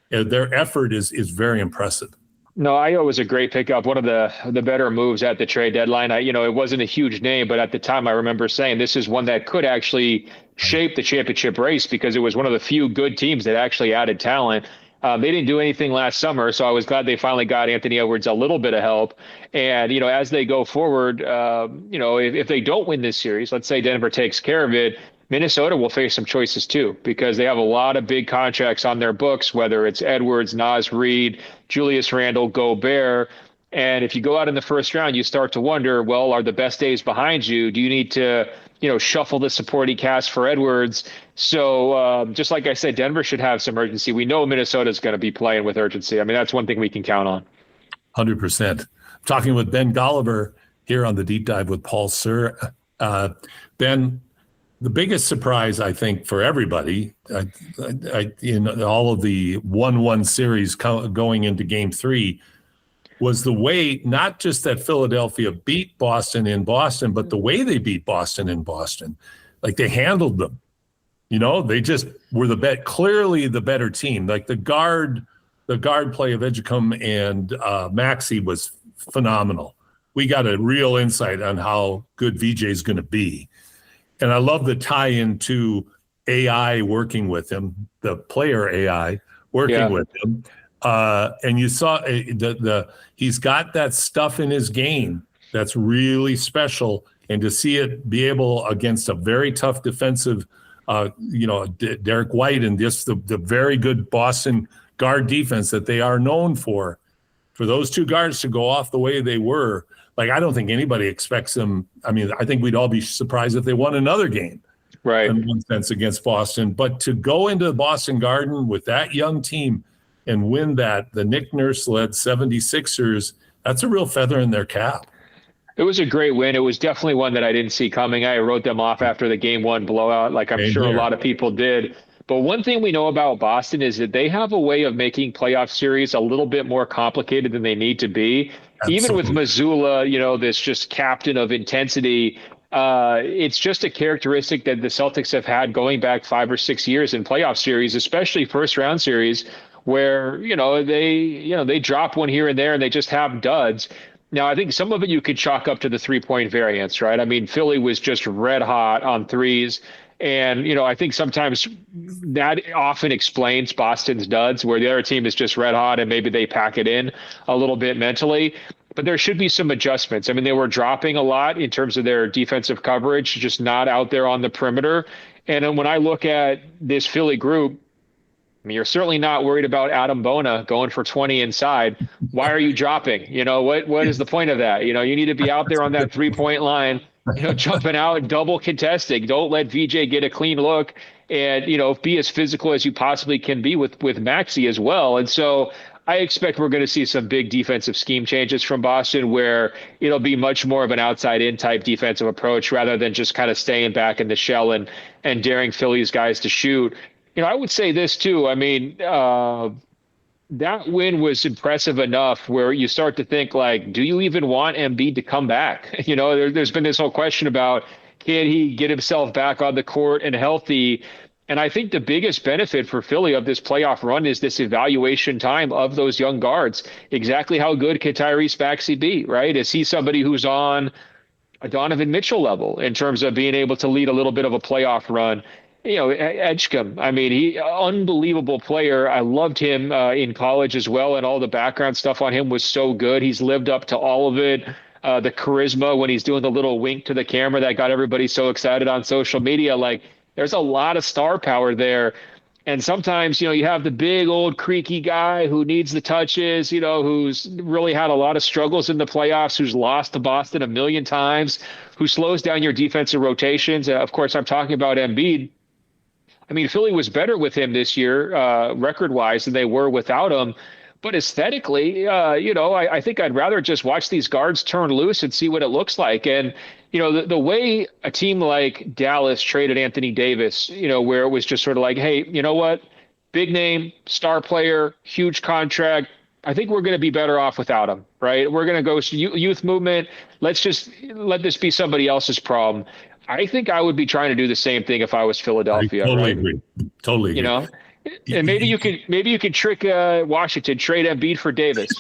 A: Their effort is very impressive.
B: No, Ayo was a great pickup. One of the better moves at the trade deadline. It wasn't a huge name, but at the time I remember saying this is one that could actually shape the championship race because it was one of the few good teams that actually added talent. They didn't do anything last summer, so I was glad they finally got Anthony Edwards a little bit of help. And, as they go forward, if they don't win this series, let's say Denver takes care of it, Minnesota will face some choices too, because they have a lot of big contracts on their books, whether it's Edwards, Naz Reid, Julius Randle, Gobert. And if you go out in the first round, you start to wonder, well, are the best days behind you? Do you need to, shuffle the supporting cast for Edwards? So just like I said, Denver should have some urgency. We know Minnesota is going to be playing with urgency. That's one thing we can count on.
A: 100%. Talking with Ben Golliver here on the Deep Dive with Paul Sir. Ben, the biggest surprise, I think, for everybody in all of the 1-1 series going into Game 3 was the way, not just that Philadelphia beat Boston in Boston, but the way they beat Boston in Boston. Like they handled them. They just were clearly the better team. Like the guard play of Edgecombe and Maxey was phenomenal. We got a real insight on how good VJ is going to be. And I love the tie-in to AI working with him, the player AI working with him. And you saw he's got that stuff in his game that's really special. And to see it be able against a very tough defensive, Derek White and just the very good Boston guard defense that they are known for those two guards to go off the way they were. Like, I don't think anybody expects them. I think we'd all be surprised if they won another game,
B: right?
A: In one sense against Boston. But to go into the Boston Garden with that young team and win the Nick Nurse-led 76ers, that's a real feather in their cap.
B: It was a great win. It was definitely one that I didn't see coming. I wrote them off after the Game 1 blowout, like I'm sure a lot of people did. But one thing we know about Boston is that they have a way of making playoff series a little bit more complicated than they need to be. Absolutely. Even with Mazzulla, this just captain of intensity, it's just a characteristic that the Celtics have had going back 5 or 6 years in playoff series, especially first round series, where, they drop one here and there and they just have duds. Now, I think some of it you could chalk up to the 3-point variance, right? Philly was just red hot on threes. And, I think sometimes that often explains Boston's duds, where the other team is just red hot and maybe they pack it in a little bit mentally. But there should be some adjustments. They were dropping a lot in terms of their defensive coverage, just not out there on the perimeter. And then when I look at this Philly group, you're certainly not worried about Adam Bona going for 20 inside. Why are you dropping? What is the point of that? You need to be out there on that 3-point line jumping out and double contesting. Don't let VJ get a clean look, and be as physical as you possibly can be with Maxey as well. And so I expect we're going to see some big defensive scheme changes from Boston, where it'll be much more of an outside in type defensive approach rather than just kind of staying back in the shell and daring Philly's guys to shoot. I would say this too. I mean, that win was impressive enough where you start to think, like, do you even want Embiid to come back? There's been this whole question about, can he get himself back on the court and healthy? And I think the biggest benefit for Philly of this playoff run is this evaluation time of those young guards. Exactly how good can Tyrese Maxey be, right? Is he somebody who's on a Donovan Mitchell level in terms of being able to lead a little bit of a playoff run? Edgecombe, I mean, he unbelievable player. I loved him in college as well, and all the background stuff on him was so good. He's lived up to all of it. The charisma when he's doing the little wink to the camera that got everybody so excited on social media. Like, there's a lot of star power there. And sometimes, you have the big old creaky guy who needs the touches, who's really had a lot of struggles in the playoffs, who's lost to Boston a million times, who slows down your defensive rotations. Of course, I'm talking about Embiid. I mean, Philly was better with him this year, record-wise, than they were without him. But aesthetically, I think I'd rather just watch these guards turn loose and see what it looks like. And, the way a team like Dallas traded Anthony Davis, where it was just sort of like, hey, you know what? Big name, star player, huge contract. I think we're going to be better off without him, right? We're going to go youth movement. Let's just let this be somebody else's problem. I think I would be trying to do the same thing if I was Philadelphia.
A: I totally
B: right?
A: agree. Totally agree.
B: And maybe you could trick Washington, trade Embiid for Davis.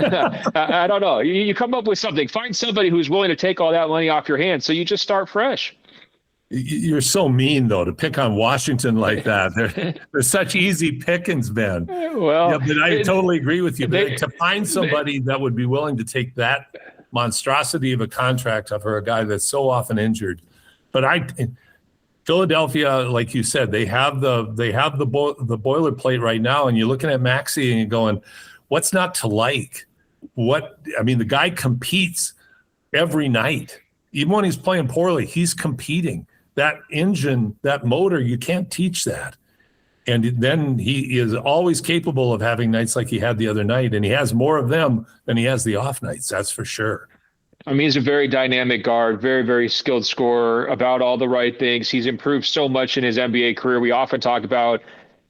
B: I don't know. You come up with something. Find somebody who's willing to take all that money off your hands, so you just start fresh.
A: You're so mean, though, to pick on Washington like that. They're such easy pickings, Ben.
B: Well,
A: yeah, but I totally agree with you. But to find somebody that would be willing to take that monstrosity of a contract for a guy that's so often injured, but Philadelphia, like you said, they have the boilerplate right now, and you're looking at Maxey and you're going, what's not to like? The guy competes every night. Even when he's playing poorly, he's competing. That engine, that motor, you can't teach that. And then he is always capable of having nights like he had the other night, and he has more of them than he has the off nights. That's for sure.
B: I mean, he's a very dynamic guard, very, very skilled scorer, about all the right things. He's improved so much in his NBA career. We often talk about,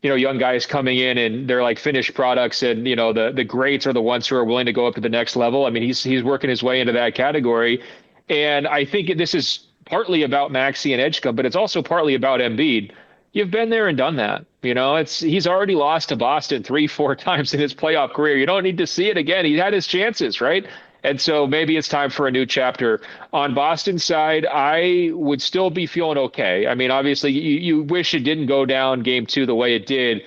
B: young guys coming in and they're like finished products, and, the greats are the ones who are willing to go up to the next level. I mean, he's working his way into that category. And I think this is partly about Maxey and Edgecombe, but it's also partly about Embiid. You've been there and done that. He's already lost to Boston 3-4 times in his playoff career. You don't need to see it again. He had his chances, right? And so maybe it's time for a new chapter. On Boston's side, I would still be feeling okay. I mean, obviously, you wish it didn't go down game 2 the way it did.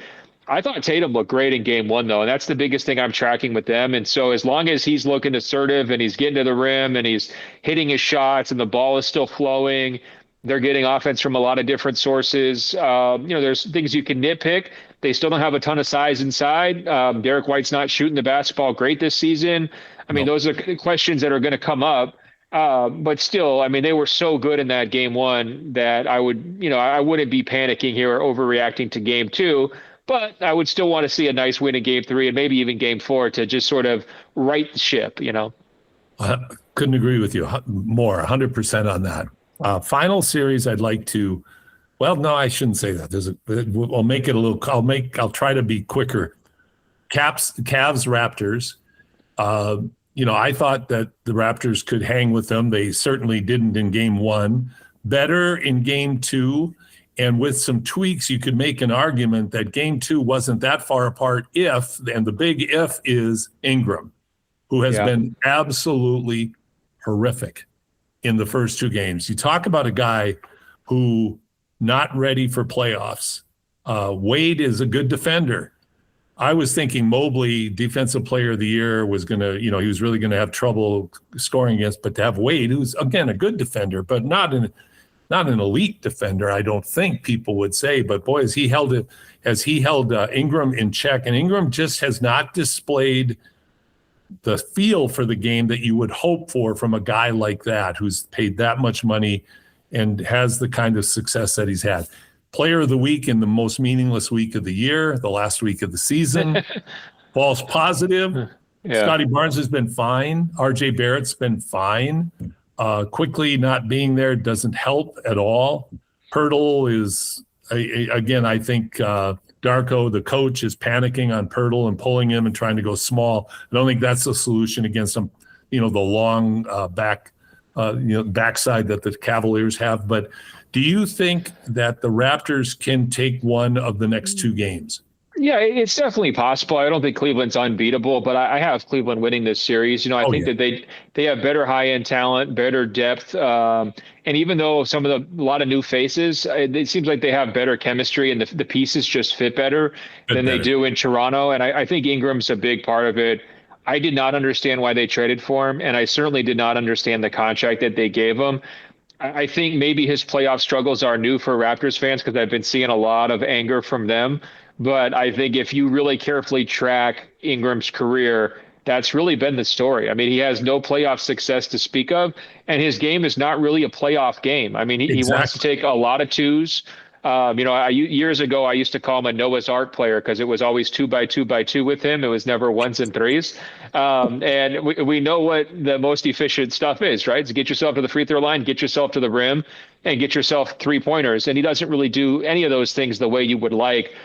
B: I thought Tatum looked great in game 1, though, and that's the biggest thing I'm tracking with them. And so as long as he's looking assertive and he's getting to the rim and he's hitting his shots and the ball is still flowing, they're getting offense from a lot of different sources. There's things you can nitpick. They still don't have a ton of size inside. Derek White's not shooting the basketball great this season. I mean, Those are questions that are going to come up. But still, I mean, they were so good in that game 1 that I wouldn't be panicking here or overreacting to game 2. But I would still want to see a nice win in game 3 and maybe even game 4 to just sort of right the ship,
A: Couldn't agree with you more, 100% on that. Final series I'd like to, well, no, I shouldn't say that. I'll make it a little, I'll try to be quicker. Cavs, Raptors. I thought that the Raptors could hang with them. They certainly didn't in game 1. Better in game 2. And with some tweaks, you could make an argument that game 2 wasn't that far apart and the big if is Ingram, who has been absolutely horrific in the first 2 games. You talk about a guy who not ready for playoffs. Wade is a good defender. I was thinking Mobley, defensive player of the year, was going to, he was really going to have trouble scoring against, but to have Wade, who's, again, a good defender, but not an elite defender, I don't think people would say. But boy, has he held Ingram in check. And Ingram just has not displayed the feel for the game that you would hope for from a guy like that who's paid that much money and has the kind of success that he's had. Player of the week in the most meaningless week of the year, the last week of the season, false positive.
B: Yeah.
A: Scotty Barnes has been fine. RJ Barrett's been fine. Quickly not being there doesn't help at all. Pirtle is, again, I think Darko, the coach, is panicking on Pirtle and pulling him and trying to go small. I don't think that's the solution against him, the long backside that the Cavaliers have. But do you think that the Raptors can take one of the next two games?
B: Yeah, it's definitely possible. I don't think Cleveland's unbeatable, but I have Cleveland winning this series. I think that they have better high-end talent, better depth, and even though a lot of new faces, it seems like they have better chemistry and the pieces just fit better than they do in Toronto. And I think Ingram's a big part of it. I did not understand why they traded for him, and I certainly did not understand the contract that they gave him. I think maybe his playoff struggles are new for Raptors fans because I've been seeing a lot of anger from them. But I think if you really carefully track Ingram's career, that's really been the story. I mean, he has no playoff success to speak of, and his game is not really a playoff game. I mean, he wants to take a lot of twos. Years ago, I used to call him a Noah's Ark player because it was always 2x2x2 with him. It was never ones and threes. And we know what the most efficient stuff is, right? So get yourself to the free throw line, get yourself to the rim, and get yourself 3-pointers. And he doesn't really do any of those things the way you would like.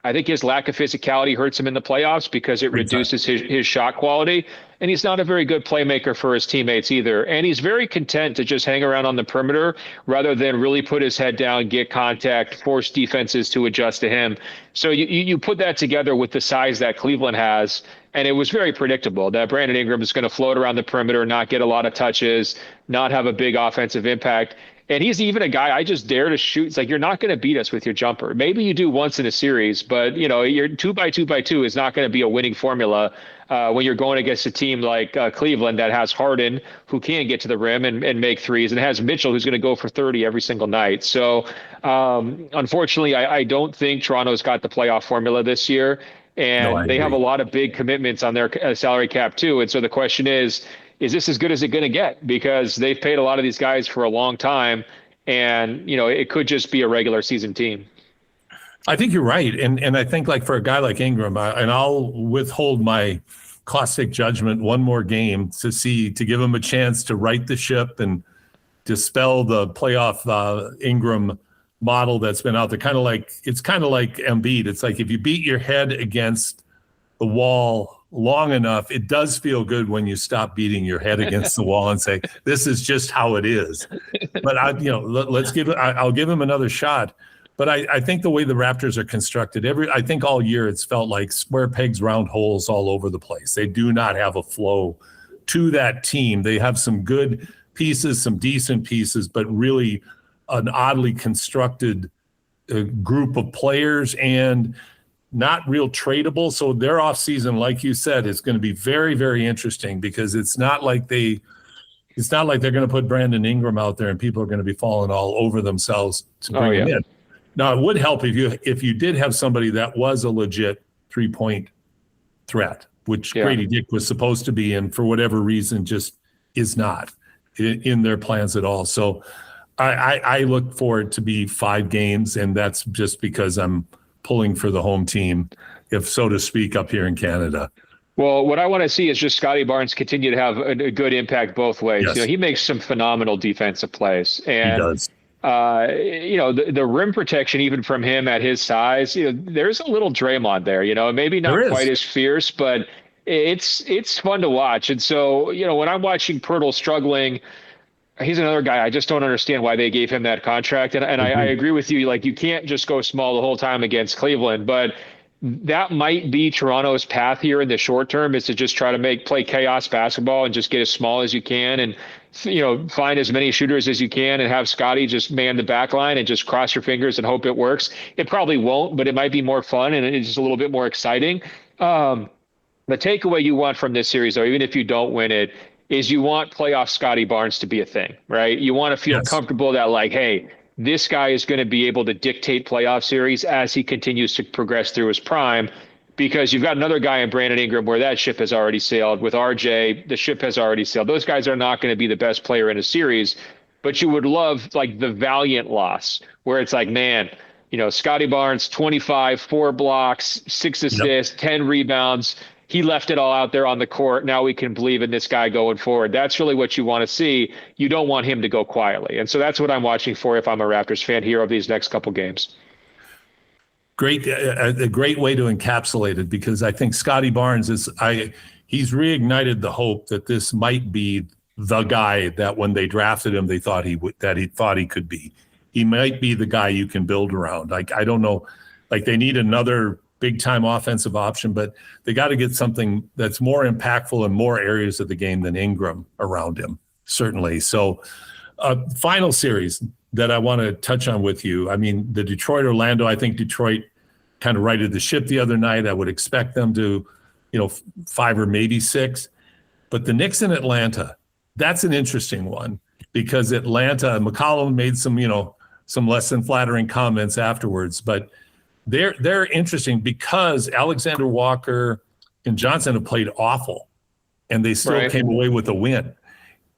B: I think his lack of physicality hurts him in the playoffs because it reduces his shot quality. And he's not a very good playmaker for his teammates either. And he's very content to just hang around on the perimeter rather than really put his head down, get contact, force defenses to adjust to him. So you put that together with the size that Cleveland has, and it was very predictable that Brandon Ingram is going to float around the perimeter, not get a lot of touches, not have a big offensive impact. And he's even a guy I just dare to shoot. It's like, you're not going to beat us with your jumper. Maybe you do once in a series, but your 2x2x2 is not going to be a winning formula when you're going against a team like Cleveland that has Harden, who can get to the rim and make threes, and has Mitchell, who's going to go for 30 every single night. So unfortunately, I don't think Toronto's got the playoff formula this year, and they have a lot of big commitments on their salary cap too. And so the question is this as good as it's going to get? Because they've paid a lot of these guys for a long time, and it could just be a regular season team.
A: I think you're right, and I think like for a guy like Ingram, and I'll withhold my caustic judgment one more game to give him a chance to right the ship and dispel the playoff Ingram model that's been out there. It's kind of like Embiid. It's like if you beat your head against the wall long enough, it does feel good when you stop beating your head against the wall and say, this is just how it is. But I'll give him another shot. But I think the way the Raptors are constructed, I think all year it's felt like square pegs, round holes all over the place. They do not have a flow to that team. They have some good pieces, some decent pieces, but really an oddly constructed group of players and not real tradable. So their offseason, like you said, is going to be very, very interesting because it's not like they're going to put Brandon Ingram out there and people are going to be falling all over themselves to bring him in. Now, it would help if you did have somebody that was a legit 3-point threat, which Grady Dick was supposed to be, and for whatever reason just is not in their plans at all. So I look for it to be 5 games, and that's just because I'm pulling for the home team, if so to speak, up here in Canada.
B: Well, what I want to see is just Scotty Barnes continue to have a good impact both ways.
A: Yes.
B: He makes some phenomenal defensive plays, and
A: he does.
B: The rim protection, even from him at his size, there's a little Draymond there. Maybe not quite as fierce, but it's fun to watch. And so, when I'm watching Pirtle struggling, he's another guy. I just don't understand why they gave him that contract. And I agree with you. Like, you can't just go small the whole time against Cleveland, but that might be Toronto's path here in the short term, is to just try to play chaos basketball and just get as small as you can and, find as many shooters as you can and have Scotty just man the back line and just cross your fingers and hope it works. It probably won't, but it might be more fun and it's just a little bit more exciting. The takeaway you want from this series, though, even if you don't win it, is you want playoff Scotty Barnes to be a thing, right? You want to feel comfortable that, like, hey, this guy is going to be able to dictate playoff series as he continues to progress through his prime, because you've got another guy in Brandon Ingram where that ship has already sailed. With RJ, the ship has already sailed. Those guys are not going to be the best player in a series, but you would love like the valiant loss where it's like, man, Scotty Barnes, 25, 4 blocks, 6 assists, 10 rebounds. He left it all out there on the court. Now we can believe in this guy going forward. That's really what you want to see. You don't want him to go quietly. And so that's what I'm watching for if I'm a Raptors fan here over these next couple games.
A: Great, a great way to encapsulate it, because I think Scotty Barnes he's reignited the hope that this might be the guy that when they drafted him, they thought he could be. He might be the guy you can build around. Like, I don't know, like they need another big time offensive option, but they got to get something that's more impactful in more areas of the game than Ingram around him, certainly. So final series that I want to touch on with you. I mean, the Detroit-Orlando, I think Detroit kind of righted the ship the other night. I would expect them to, 5 or maybe 6. But the Knicks in Atlanta, that's an interesting one, because Atlanta, McCollum made some less than flattering comments afterwards, but they're interesting because Alexander Walker and Johnson have played awful, and they still came away with a win.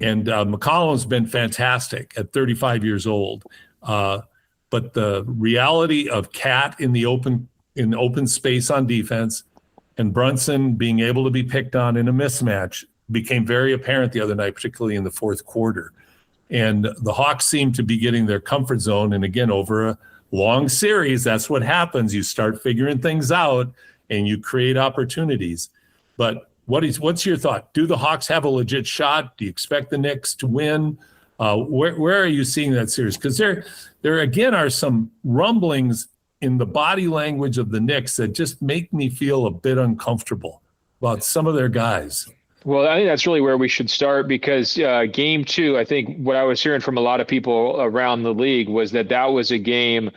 A: And McCollum's been fantastic at 35 years old. But the reality of Cat in open space on defense and Brunson being able to be picked on in a mismatch became very apparent the other night, particularly in the fourth quarter. And the Hawks seem to be getting their comfort zone. And again, over a long series, that's what happens. You start figuring things out and you create opportunities. But what's your thought? Do the Hawks have a legit shot? Do you expect the Knicks to win? Where are you seeing that series? Because there again are some rumblings in the body language of the Knicks that just make me feel a bit uncomfortable about some of their guys.
B: Well, I think that's really where we should start, because game 2, I think what I was hearing from a lot of people around the league was that was a game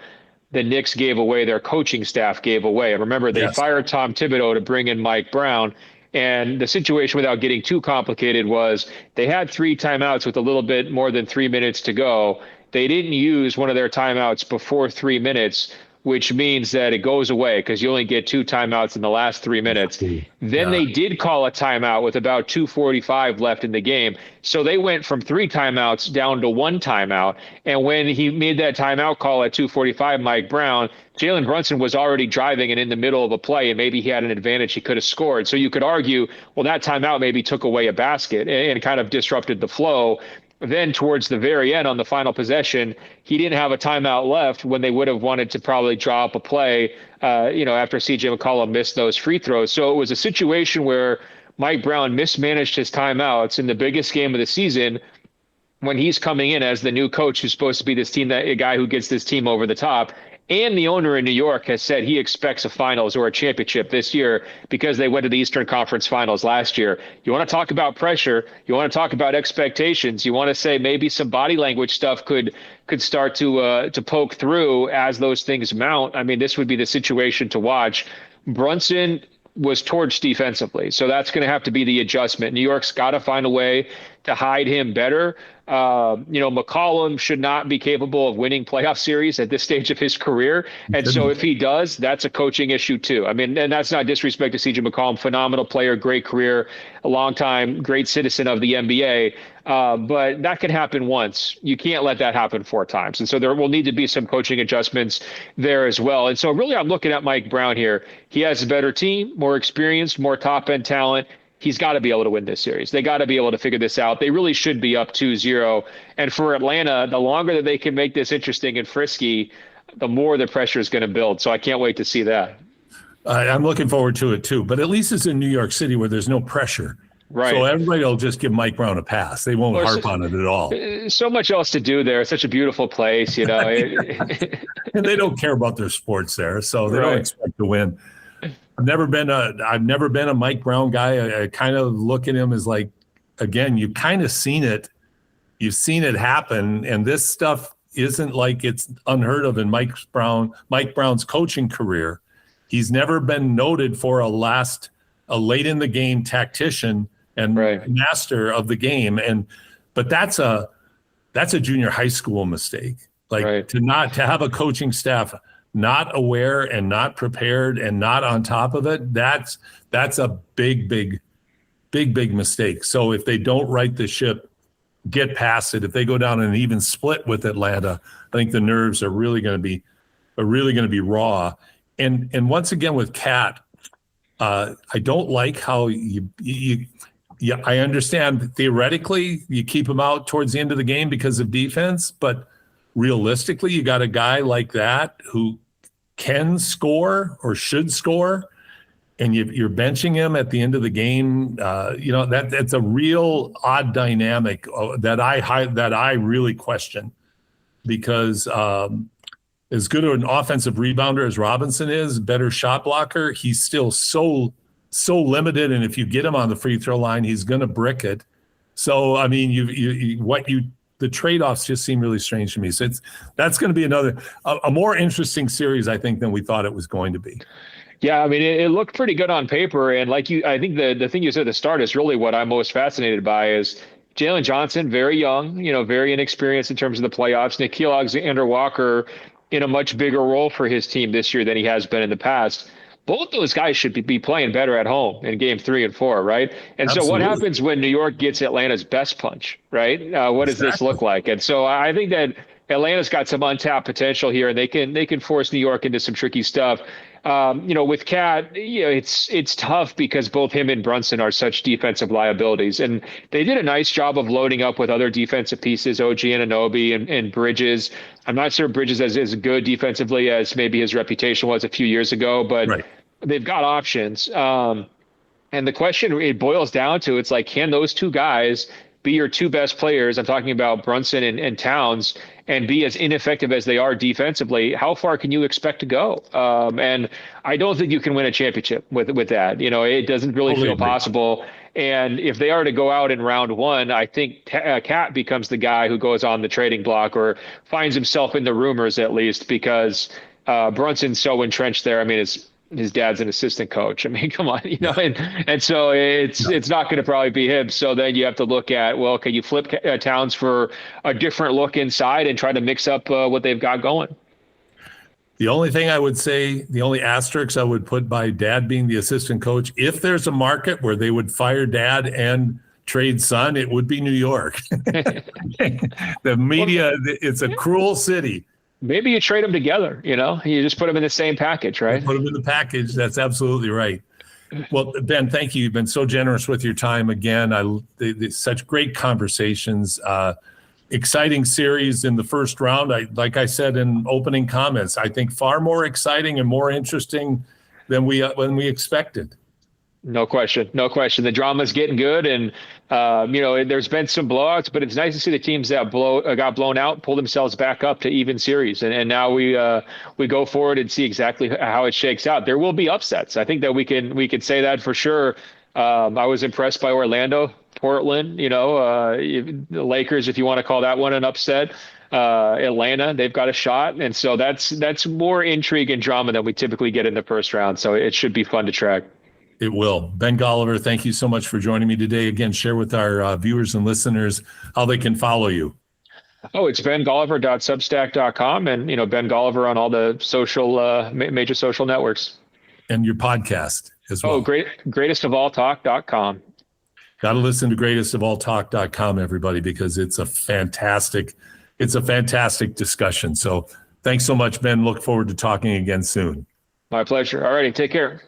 B: the Knicks gave away, their coaching staff gave away. And remember, they fired Tom Thibodeau to bring in Mike Brown. And the situation, without getting too complicated, was they had 3 timeouts with a little bit more than 3 minutes to go. They didn't use one of their timeouts before 3 minutes, which means that it goes away because you only get 2 timeouts in the last 3 minutes. Then they did call a timeout with about 2:45 left in the game. So they went from 3 timeouts down to 1 timeout. And when he made that timeout call at 2:45, Mike Brown, Jalen Brunson was already driving and in the middle of a play, and maybe he had an advantage. He could have scored. So you could argue, well, that timeout maybe took away a basket and kind of disrupted the flow. Then towards the very end on the final possession, he didn't have a timeout left when they would have wanted to probably draw up a play, after CJ McCollum missed those free throws. So it was a situation where Mike Brown mismanaged his timeouts in the biggest game of the season when he's coming in as the new coach who's supposed to be a guy who gets this team over the top. And the owner in New York has said he expects a finals or a championship this year because they went to the Eastern Conference Finals last year. You want to talk about pressure. You want to talk about expectations. You want to say maybe some body language stuff could start to poke through as those things mount. I mean, this would be the situation to watch. Brunson was torched defensively, so that's going to have to be the adjustment. New York's got to find a way to hide him better. McCollum should not be capable of winning playoff series at this stage of his career. And so if he does, that's a coaching issue too. I mean, and that's not disrespect to CJ McCollum, phenomenal player, great career, a long time, great citizen of the NBA. But that can happen once. You can't let that happen 4 times. And so there will need to be some coaching adjustments there as well. And so really I'm looking at Mike Brown here. He has a better team, more experience, more top end talent. He's got to be able to win this series. They got to be able to figure this out. They really should be up 2-0. And for Atlanta, the longer that they can make this interesting and frisky, the more the pressure is going to build. So I can't wait to see that.
A: I'm looking forward to it too. But at least it's in New York City where there's no pressure.
B: Right.
A: So everybody will just give Mike Brown a pass. They won't harp on it at all.
B: So much else to do there. It's such a beautiful place,
A: And they don't care about their sports there, so they don't expect to win. I've never been a Mike Brown guy. I kind of look at him as like, again, you've kind of seen it. You've seen it happen. And this stuff isn't like it's unheard of in Mike Brown's coaching career. He's never been noted for a late in the game tactician and master of the game. But that's a junior high school mistake. To have a coaching staff not aware and not prepared and not on top of it, that's a big mistake. So if they don't right the ship, get past it, if they go down an even split with Atlanta, I think the nerves are really going to be raw. And once again with Cat, I don't like how I understand theoretically you keep him out towards the end of the game because of defense, but realistically, you got a guy like that who can score or should score, and you're benching him at the end of the game. That's a real odd dynamic that I really question, because as good an offensive rebounder as Robinson is, better shot blocker, he's still so limited. And if you get him on the free throw line, he's going to brick it. So, I mean, the trade-offs just seem really strange to me. So that's going to be a more interesting series, I think, than we thought it was going to be.
B: Yeah, I mean, it looked pretty good on paper. And I think the thing you said at the start is really what I'm most fascinated by is Jalen Johnson, very young, very inexperienced in terms of the playoffs. Nickeil Alexander-Walker in a much bigger role for his team this year than he has been in the past. Both those guys should be playing better at home in game 3 and 4, right? And
A: Absolutely.
B: So what happens when New York gets Atlanta's best punch, right? What does this look like? And so I think that Atlanta's got some untapped potential here, and they can force New York into some tricky stuff. With Cat, it's tough because both him and Brunson are such defensive liabilities, and they did a nice job of loading up with other defensive pieces, OG Anunoby and Bridges. I'm not sure Bridges is as good defensively as maybe his reputation was a few years ago, but right. They've got options. And the question it boils down to, it's like, can those two guys be your two best players? I'm talking about Brunson and Towns, and be as ineffective as they are defensively. How far can you expect to go? And I don't think you can win a championship with that. It doesn't really feel possible. And if they are to go out in round 1, I think Cat becomes the guy who goes on the trading block or finds himself in the rumors, at least, because Brunson's so entrenched there. I mean, his dad's an assistant coach. I mean, come on, and so it's not going to probably be him. So then you have to look at, well, can you flip Towns for a different look inside and try to mix up what they've got going?
A: The only thing I would say, the only asterisk I would put by Dad being the assistant coach, if there's a market where they would fire Dad and trade Son, it would be New York. The media, it's a cruel city.
B: Maybe you trade them together, you just put them in the same package, right?
A: Put them in the package. That's absolutely right. Well, Ben, thank you. You've been so generous with your time again. Such great conversations, exciting series in the first round. Like I said in opening comments, I think far more exciting and more interesting than when we expected.
B: No question. The drama's getting good, and there's been some blowouts, but it's nice to see the teams that got blown out pull themselves back up to even series, and now we go forward and see exactly how it shakes out. There will be upsets. I think that we can say that for sure. I was impressed by Orlando, Portland. The Lakers, if you want to call that one an upset. Atlanta, they've got a shot, and so that's more intrigue and drama than we typically get in the first round. So it should be fun to track.
A: It will. Ben Golliver, thank you so much for joining me today. Again, share with our viewers and listeners how they can follow you.
B: Oh, it's bengolliver.substack.com, and Ben Golliver on all the social major social networks.
A: And your podcast as well.
B: Oh, greatestofalltalk.com.
A: Got to listen to greatestofalltalk.com, everybody, because it's a fantastic discussion. So thanks so much, Ben. Look forward to talking again soon.
B: My pleasure. All righty. Take care.